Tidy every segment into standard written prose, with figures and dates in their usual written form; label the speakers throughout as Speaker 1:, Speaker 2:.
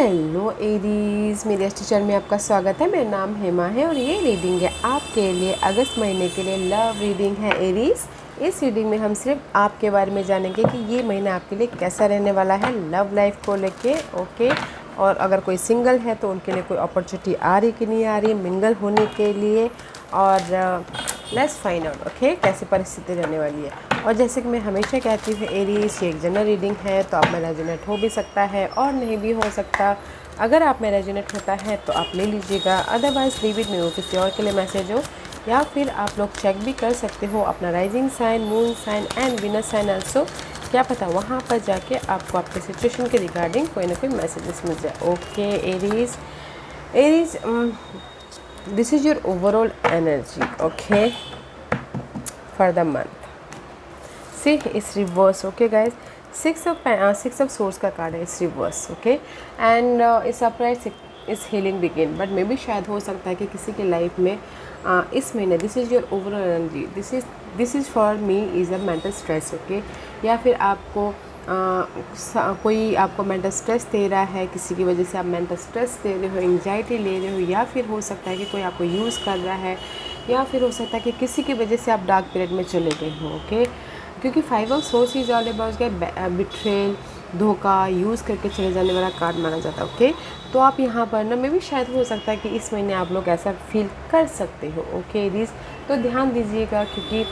Speaker 1: Hello Aries, मेरे teacher में आपका स्वागत है। मेरा नाम हेमा है और ये रीडिंग है आपके लिए अगस्त महीने के लिए लव रीडिंग है एरीज। इस रीडिंग में हम सिर्फ आपके बारे में जानेंगे कि ये महीना आपके लिए कैसा रहने वाला है लव लाइफ को लेके। ओके, और अगर कोई सिंगल है तो उनके लिए कोई अपॉर्चुनिटी आ रही कि नहीं आ रही मिंगल होने के लिए, और लेट्स फाइंड आउट ओके कैसी परिस्थिति रहने वाली है। और जैसे कि मैं हमेशा कहती हूँ एरीज, ये एक जनरल रीडिंग है तो आप में रेजोनेट हो भी सकता है और नहीं भी हो सकता। अगर आप में रेजोनेट होता है तो आप ले लीजिएगा, अदरवाइज लीव इट में वो किसी और के लिए मैसेज हो। या फिर आप लोग चेक भी कर सकते हो अपना rising sign, moon sign and winner sign also. क्या पता वहाँ पर जाके आपको आपके सिचुएशन के रिगार्डिंग कोई ना कोई मैसेजेस मिल जाए। Okay Aries, Aries this is your overall energy, okay, for the month. See, it's reverse, okay guys. Six of swords का कार्ड है, इस रिवर्स, ओके, एंड इस अपराइट इस हीलिंग बिगिन। बट मे भी शायद हो सकता है कि किसी के लाइफ में इस महीने this is your overall energy, this is for me is a mental stress, okay. या फिर आपको कोई आपको मेंटल स्ट्रेस दे रहा है, किसी की वजह से आप मेंटल स्ट्रेस दे रहे हो, एंग्जाइटी ले रहे हो, या फिर हो सकता है कि कोई आपको यूज़ कर रहा है, या फिर हो सकता है कि किसी की वजह से आप डार्क पीरियड में चले गए हो, ओके। क्योंकि 5 of source is all about betrayal, धोखा, यूज़ करके चले जाने वाला कार्ड माना जाता है, ओके। तो आप यहाँ पर ना, मे भी शायद हो सकता है कि इस महीने आप लोग ऐसा फील कर सकते हो, ओके एरीज। तो ध्यान दीजिएगा क्योंकि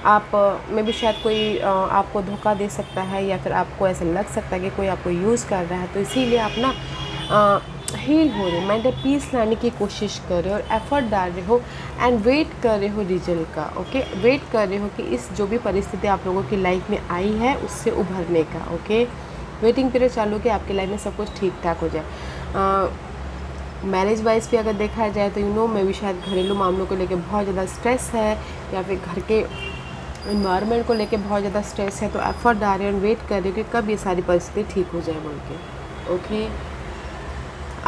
Speaker 1: आप में भी शायद कोई आपको धोखा दे सकता है, या फिर आपको ऐसा लग सकता है कि कोई आपको यूज़ कर रहा है। तो इसीलिए आप ना हील हो रहे, मेंटल पीस लाने की कोशिश कर रहे हो और एफर्ट डाल रहे हो एंड वेट कर रहे हो रिजल्ट का, ओके। वेट कर रहे हो कि इस जो भी परिस्थिति आप लोगों की लाइफ में आई है उससे उभरने का, ओके। वेटिंग पीरियड चालू कि आपकी लाइफ में सब कुछ ठीक ठाक हो जाए। मैरिज वाइज भी अगर देखा जाए तो मैं भी शायद घरेलू मामलों को लेकर बहुत ज़्यादा स्ट्रेस है, या फिर घर के इन्वायरमेंट को लेके बहुत ज़्यादा स्ट्रेस है। तो एफर्ट डाल रहे हो और वेट कर रहे हो कि कब ये सारी परिस्थिति ठीक हो जाए बोल के, ओके।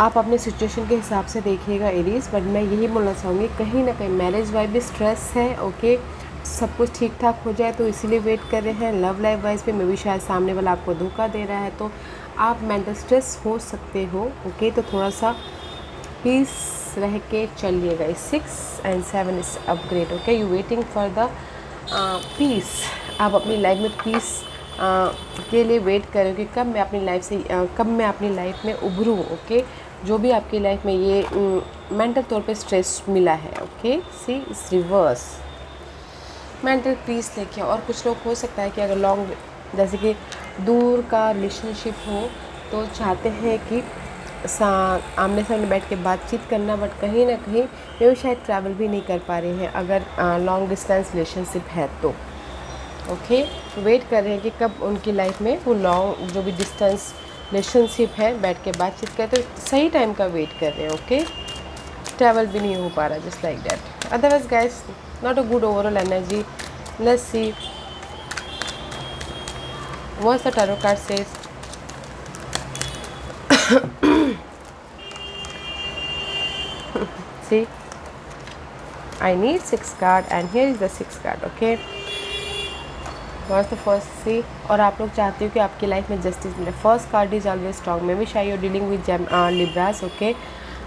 Speaker 1: आप अपने सिचुएशन के हिसाब से देखिएगा एरीज, बट मैं यही बोलना चाहूँगी कहीं ना कहीं मैरिज वाइज भी स्ट्रेस है, ओके। सब कुछ ठीक ठाक हो जाए तो इसीलिए वेट कर रहे हैं। लव लाइफ वाइज पे मैं भी शायद सामने वाला आपको धोखा दे रहा है, तो आप मेंटल स्ट्रेस हो सकते हो, ओके। तो थोड़ा सा पीस रह के चलिएगा। 6 and 7 is upgrade, okay. You waiting for the peace. आप अपनी लाइफ में पीस के लिए वेट करें कि कब मैं अपनी लाइफ में उभरूँ, ओके। जो भी आपकी लाइफ में ये मेंटल तौर पे स्ट्रेस मिला है, ओके। सी इस रिवर्स मेंटल पीस लेके। और कुछ लोग हो सकता है कि अगर लॉन्ग जैसे कि दूर का रिलेशनशिप हो तो चाहते हैं कि आमने सामने बैठ के बातचीत करना, बट कहीं ना कहीं वे शायद ट्रैवल भी नहीं कर पा रहे हैं अगर लॉन्ग डिस्टेंस रिलेशनशिप है तो, ओके। वेट कर रहे हैं कि कब उनकी लाइफ में वो लॉन्ग जो भी डिस्टेंस रिलेशनशिप है बैठ के बातचीत करते, तो सही टाइम का वेट कर रहे हैं, ओके। ट्रैवल भी नहीं हो पा रहा, just like that. Otherwise guys not a good overall energy. Let's see what's the tarot card says. See, I need 6 card and here is the 6 card, okay. What's the first? See, और आप लोग चाहते हो कि आपकी life में justice मिले। First card is always strong. Maybe शायद you dealing with Libras, okay.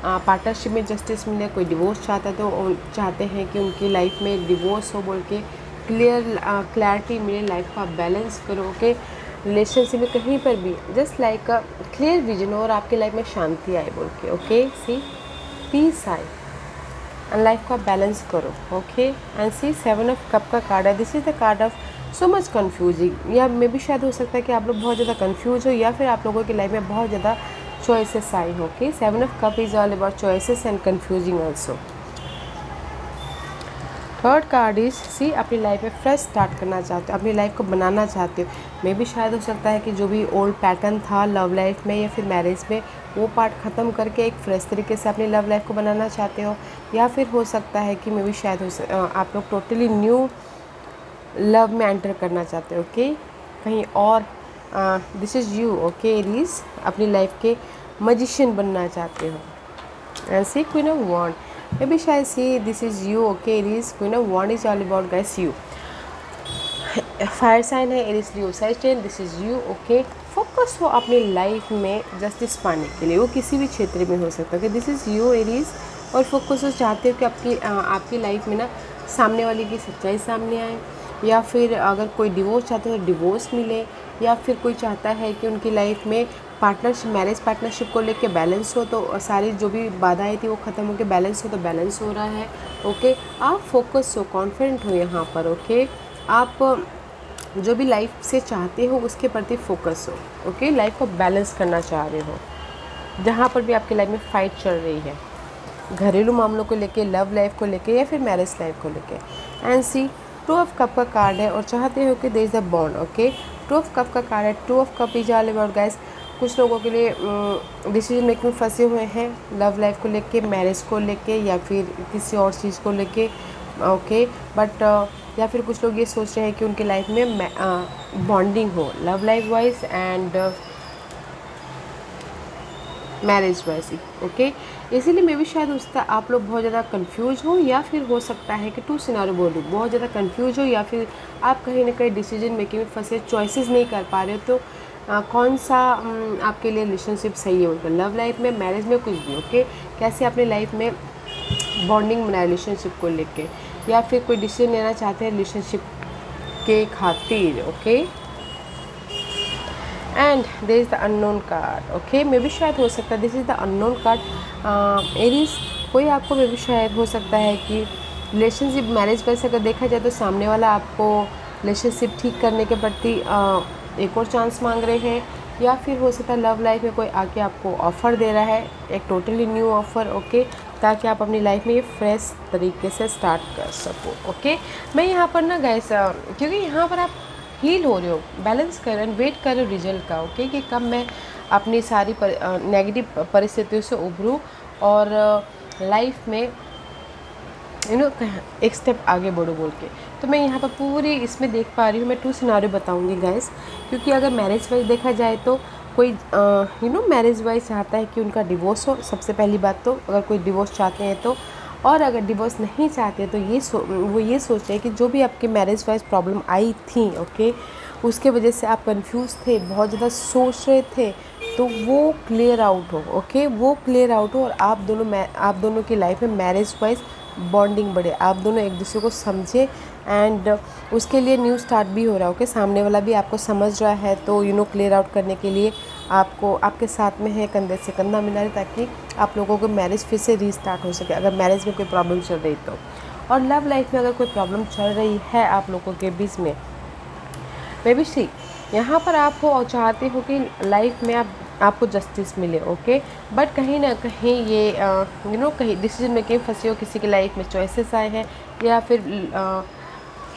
Speaker 1: Partnership में जस्टिस मिले। कोई डिवोर्स चाहता है तो चाहते हैं कि उनकी लाइफ में डिवोर्स हो बोल के क्लैरिटी मिले, लाइफ को आप बैलेंस करो, ओके। रिलेशनशिप में कहीं पर भी just like a clear vision हो और आपकी लाइफ में शांति आए बोल के, ओके। सी पीस आए एंड लाइफ को आप बैलेंस करो, okay. And see 7 of cup का कार्ड है। This is the card of so much confusing. या मे भी शायद हो सकता है कि आप लोग बहुत ज़्यादा कन्फ्यूज हो, या फिर आप लोगों की लाइफ में बहुत ज़्यादा चॉइसेस आई हो, okay. 7 of cup is all about choices and confusing also. Third card is see, अपनी लाइफ में फ्रेश स्टार्ट करना चाहते हो, अपनी लाइफ को बनाना चाहते हो। मे भी शायद हो सकता है कि जो भी ओल्ड पैटर्न था लव लाइफ में या फिर मैरिज में, वो पार्ट ख़त्म करके एक फ्रेश तरीके से अपनी लव लाइफ को बनाना चाहते हो। या फिर हो सकता है कि मे भी शायद आप लोग टोटली न्यू लव में एंटर करना चाहते हो, ओके। कहीं और this is you, okay Aries, अपनी लाइफ के मजिशियन बनना चाहते हो। And see queen of wand, maybe शायद see this is you, okay Aries. Queen of wand is all about guys you. Fire sign है Aries, Leo, Sagittarius, this is you, okay. Focus हो अपनी life में justice पाने के लिए, वो किसी भी क्षेत्र में हो सकता है कि दिस इज़ यू एरीज। और फोकस हो चाहते हो कि आपकी लाइफ में ना सामने वाले की सच्चाई सामने आए, या फिर अगर कोई डिवोर्स चाहते हो तो डिवोर्स मिले, या फिर कोई चाहता है कि उनकी लाइफ में पार्टनरशिप मैरिज पार्टनरशिप को लेके बैलेंस हो, तो सारी जो भी बाधाएं थी वो ख़त्म हो के बैलेंस हो, तो बैलेंस हो रहा है। ओके, आप फोकस हो, कॉन्फिडेंट हो यहाँ पर। ओके, आप जो भी लाइफ से चाहते हो उसके प्रति फोकस हो। ओके, लाइफ को बैलेंस करना चाह रहे हो, जहाँ पर भी आपकी लाइफ में फ़ाइट चल रही है, घरेलू मामलों को लेके, लव लाइफ को लेके, या फिर मैरिज लाइफ को लेके। And see, two of cup का कार्ड है और चाहते हो कि there is a bond. Okay, two of cup का कार्ड है। Two of cup is all about guys, कुछ लोगों के लिए डिसीजन मेकिंग में फंसे हुए हैं, लव लाइफ को लेके, मैरिज को लेके, या फिर किसी और चीज़ को लेके। ओके, बट या फिर कुछ लोग ये सोच रहे हैं कि उनकी लाइफ में बॉन्डिंग हो, love life wise and marriage wise. Okay, इसीलिए मे भी शायद उसका आप लोग बहुत ज़्यादा कंफ्यूज हो, या फिर हो सकता है कि टू सिनारियो बोलूँ, बहुत ज़्यादा कंफ्यूज हो, या फिर आप कहीं ना कहीं डिसीजन मेकिंग में फंसे, चॉइसेस नहीं कर पा रहे हो। तो कौन सा आपके लिए रिलेशनशिप सही है, उनका लव लाइफ में, मैरिज में, कुछ भी। ओके, कैसे अपने लाइफ में बॉन्डिंग बनाए रिलेशनशिप को लेके, या फिर कोई डिसीजन लेना चाहते हैं रिलेशनशिप के खातिर। Okay, and there is the unknown card. Okay, मे भी शायद हो सकता है this is the unknown card Aries. कोई आपको मे भी शायद हो सकता है कि रिलेशनशिप मैरिज पर से अगर देखा जाए तो सामने वाला आपको रिलेशनशिप ठीक करने के प्रति एक और चांस मांग रहे हैं, या फिर हो सकता है लव लाइफ में कोई आके आपको ऑफ़र दे रहा है, एक टोटली न्यू ऑफ़र। ओके, ताकि आप अपनी लाइफ में ये फ्रेश तरीके से स्टार्ट कर सको। ओके, मैं यहाँ पर ना गाइस क्योंकि यहाँ पर आप हील हो रहे हो, बैलेंस कर रहे हो, वेट कर रहे हो रिजल्ट का। ओके, कि कब मैं अपनी सारी नेगेटिव परिस्थितियों से उभरूँ और लाइफ में एक स्टेप आगे बढ़ो बोल के। तो मैं यहाँ पर पूरी इसमें देख पा रही हूँ, मैं टू सिनारियो बताऊँगी गाइस। क्योंकि अगर मैरिज वाइज देखा जाए तो कोई मैरिज वाइज चाहता है कि उनका डिवोर्स हो, सबसे पहली बात तो अगर कोई डिवोर्स चाहते हैं तो। और अगर डिवोर्स नहीं चाहते तो वो ये सोच रहे हैं कि जो भी आपके मैरिज वाइज प्रॉब्लम आई थी, ओके, उसके वजह से आप कंफ्यूज थे, बहुत ज़्यादा सोच रहे थे, तो वो क्लियर आउट हो। ओके, वो क्लियर आउट हो और आप दोनों की लाइफ में मैरिज वाइज बॉन्डिंग बढ़े, आप दोनों एक दूसरे को समझे, एंड उसके लिए न्यू स्टार्ट भी हो रहा है। ओके, सामने वाला भी आपको समझ रहा है, तो क्लियर आउट करने के लिए आपको आपके साथ में है, कंधे से कंधा मिला रहे, ताकि आप लोगों को मैरिज फिर से रीस्टार्ट हो सके अगर मैरिज में कोई प्रॉब्लम चल रही तो। और लव लाइफ में अगर कोई प्रॉब्लम चल रही है आप लोगों के बीच में, मे बी सी यहाँ पर आप हो और चाहते हो कि लाइफ में आपको जस्टिस मिले। ओके, बट कहीं ना कहीं ये कहीं डिसीजन मेकिंग फंसी हो, किसी की लाइफ में चॉइसेस आए हैं, या फिर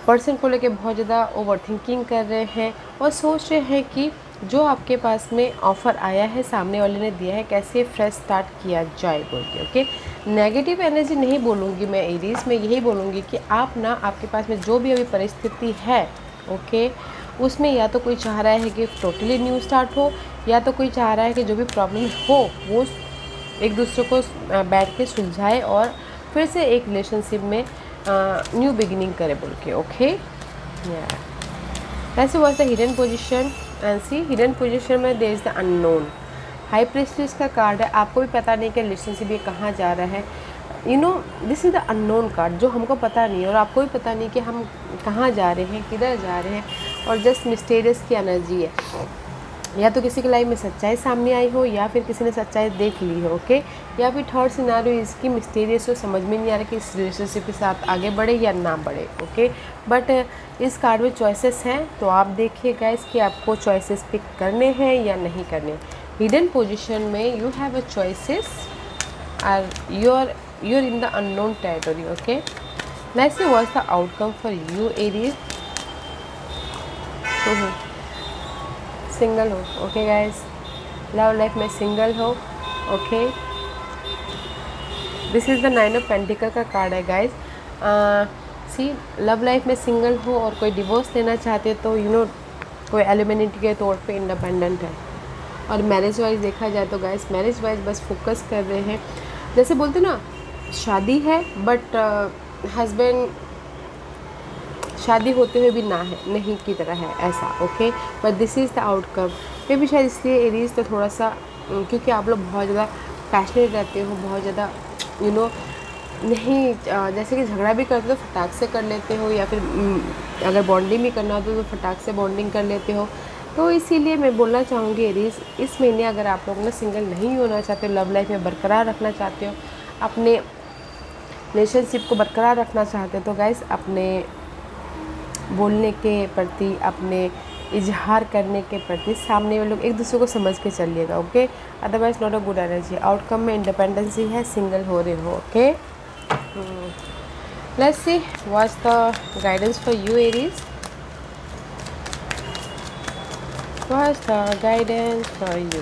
Speaker 1: पर्सन को लेके बहुत ज़्यादा ओवर थिंकिंग कर रहे हैं और सोच रहे हैं कि जो आपके पास में ऑफ़र आया है, सामने वाले ने दिया है, कैसे फ्रेश स्टार्ट किया जाए बोल के। ओके, नेगेटिव एनर्जी नहीं बोलूँगी मैं एरीज में, यही बोलूँगी कि आप ना आपके पास में जो भी अभी परिस्थिति है, ओके, उसमें या तो कोई चाह रहा है कि टोटली न्यू स्टार्ट हो, या तो कोई चाह रहा है कि जो भी प्रॉब्लम हो वो एक दूसरे को बैठ के सुलझाए और फिर से एक रिलेशनशिप में न्यू बिगिनिंग करे बोल के। ओके, ऐसे was the hidden position and see hidden position में there is the unknown. High priestess का कार्ड है, आपको भी पता नहीं कि रिलेशनशिप ये कहाँ जा रहा है। This is the unknown card, जो हमको पता नहीं है और आपको भी पता नहीं कि हम कहाँ जा रहे हैं, किधर जा रहे हैं, और जस्ट मिस्टीरियस की एनर्जी है। या तो किसी की लाइफ में सच्चाई सामने आई हो, या फिर किसी ने सच्चाई देख ली हो। ओके, या फिर थर्ड सिनारियो इसकी मिस्टीरियस हो, समझ में नहीं आ रहा कि इस रिलेशनशिप के साथ आगे बढ़े या ना बढ़े। ओके, बट इस कार्ड में चॉइसेस हैं, तो आप देखिए गाइस कि आपको चॉइसेस पिक करने हैं या नहीं करने। हिडन पोजिशन में यू हैव अ चॉइसेस और you're in the unknown territory. Okay, let's see what's the outcome for you Aries. Single हो, ओके गाइस, लव लाइफ में सिंगल हो। Okay, this is the 9 of pentacle का card है guys. सी, love life में single हो और कोई divorce लेना चाहते तो कोई एलिमिनिटी के तौर पे इंडिपेंडेंट है। और मैरिज वाइज देखा जाए तो गाइस, मैरिज वाइज बस फोकस कर रहे हैं, जैसे बोलते ना, शादी है बट हस्बैंड शादी होते हुए भी ना है, नहीं की तरह है ऐसा, okay. But this is the outcome. मे भी शायद इसलिए एरीज तो थोड़ा सा, क्योंकि आप लोग बहुत ज़्यादा पैशनेट रहते हो, बहुत ज़्यादा नहीं, जैसे कि झगड़ा भी करते हो तो फटाक से कर लेते हो, या फिर अगर बॉन्डिंग भी करना हो तो फटाक से बॉन्डिंग कर लेते हो। तो इसीलिए मैं बोलना चाहूँगी एरीज, इस महीने अगर आप लोग ना सिंगल नहीं होना चाहते हो, लव लाइफ में बरकरार रखना चाहते हो, अपने रिलेशनशिप को बरकरार रखना चाहते हो, तो गाइस अपने बोलने के प्रति, अपने इजहार करने के प्रति सामने वाले लोग एक दूसरे को समझ के चलिएगा, okay. Otherwise not a good energy. Outcome में इंडिपेंडेंसी है, सिंगल हो रहे हो, okay. Let's see what's the guidance for you Aries. What's the guidance for you.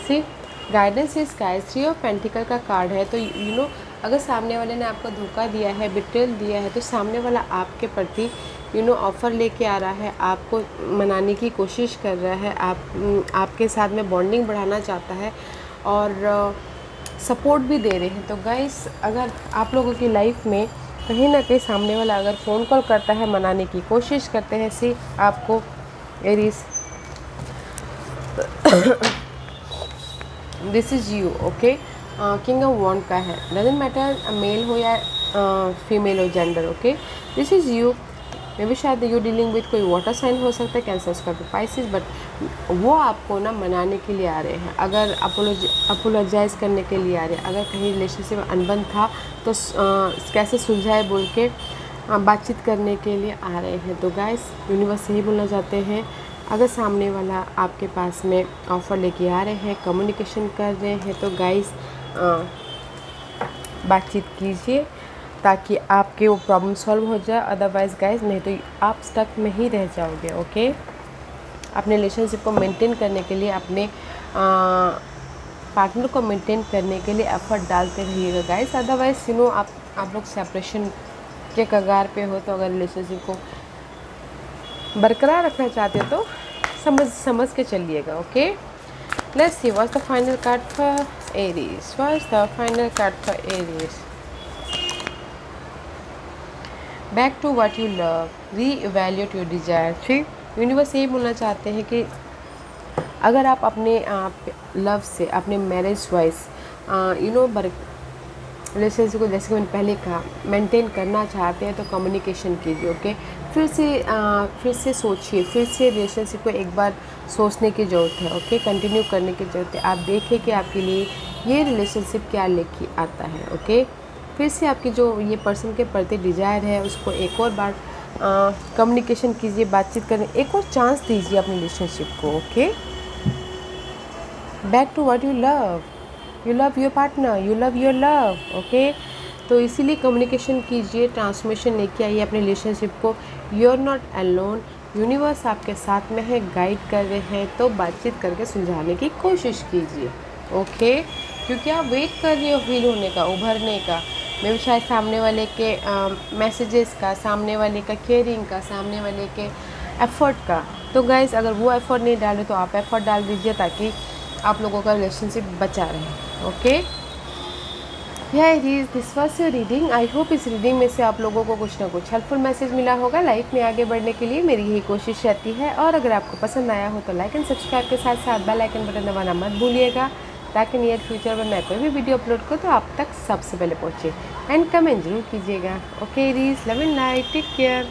Speaker 1: See guidance is guys, 3 of pentacle का कार्ड है। तो अगर सामने वाले ने आपको धोखा दिया है, बिट्रेल दिया है, तो सामने वाला आपके प्रति ऑफ़र लेके आ रहा है, आपको मनाने की कोशिश कर रहा है, आपके साथ में बॉन्डिंग बढ़ाना चाहता है और सपोर्ट भी दे रहे हैं। तो गाइस अगर आप लोगों की लाइफ में कहीं ना कहीं सामने वाला अगर फ़ोन कॉल करता है, मनाने की कोशिश करते हैं, सी आपको Aries, this is you, okay. King of wand का है, डजेंट मैटर मेल हो या फीमेल हो gender, okay. This is you. मे भी शायद यू डीलिंग विथ कोई वाटर साइन हो सकता है, कैंसर, स्कॉर्पियो, पाइसिस, बट वो आपको ना मनाने के लिए आ रहे हैं, अगर अपोलोजाइज करने के लिए आ रहे हैं, अगर कहीं रिलेशनशिप में अनबन था तो कैसे सुलझाए बोल के बातचीत करने के लिए आ रहे हैं। तो गाइस यूनिवर्स यही बोलना चाहते हैं, अगर सामने वाला आपके पास में ऑफ़र लेके आ रहे हैं, कम्युनिकेशन कर रहे हैं, तो गाइस बातचीत कीजिए ताकि आपके वो प्रॉब्लम सॉल्व हो जाए। अदरवाइज़ गाइस नहीं तो आप स्टक में ही रह जाओगे, ओके। अपने रिलेशनशिप को मेंटेन करने के लिए, अपने पार्टनर को मेंटेन करने के लिए एफर्ट डालते रहिएगा गाइस। अदरवाइज़ आप लोग सेपरेशन के कगार पे हो, तो अगर रिलेशनशिप को बरकरार रखना चाहते हो तो समझ के चलिएगा, okay. Let's see what's the final card for Aries. What's the final card for Aries. Back to what you love, re-evaluate your desire. ठीक, यूनिवर्स यही बोलना चाहते हैं कि अगर आप अपने लव से, अपने मैरिज वाइज रिलेशनशिप को, जैसे कि मैंने पहले कहा, मेंटेन करना चाहते हैं तो कम्युनिकेशन कीजिए, ओके। फिर से सोचिए, फिर से रिलेशनशिप को एक बार सोचने की ज़रूरत है, ओके। कंटिन्यू करने की ज़रूरत है। आप देखिए कि आपके लिए ये रिलेशनशिप क्या लेके आता है, ओके। फिर से आपकी जो ये पर्सन के प्रति डिज़ायर है उसको एक और बार कम्युनिकेशन कीजिए, बातचीत करने, एक और चांस दीजिए अपने रिलेशनशिप को, okay. Back to what you love, you love your partner, you love your love, okay. तो इसीलिए कम्युनिकेशन कीजिए, ट्रांसफॉर्मेशन लेके आइए अपने रिलेशनशिप को। You are not alone, universe आपके साथ में है, गाइड कर रहे हैं, तो बातचीत करके सुलझाने की कोशिश कीजिए, ओके। क्योंकि आप वेट कर रहे हो हील होने का, उभरने का, मे भी शायद सामने वाले के मैसेजेस का, सामने वाले का केयरिंग का, सामने वाले के एफ़र्ट का। तो गाइज़ अगर वो एफ़र्ट नहीं डाले तो आप एफ़र्ट डाल दीजिए ताकि आप लोगों का रिलेशनशिप बचा रहे, okay. This was your reading. I hope इस रीडिंग में से आप लोगों को कुछ ना कुछ हेल्पफुल मैसेज मिला होगा। लाइफ में आगे बढ़ने के लिए मेरी यही कोशिश रहती है, और अगर आपको पसंद आया हो तो लाइक एंड सब्सक्राइब के साथ साथ बेल आइकन बटन दबाना मत भूलिएगा, ताकि नियर फ्यूचर में मैं कोई भी वीडियो अपलोड करूँ तो आप तक सबसे पहले पहुँचे। एंड कमेंट जरूर कीजिएगा, okay Aries, love and light, take care.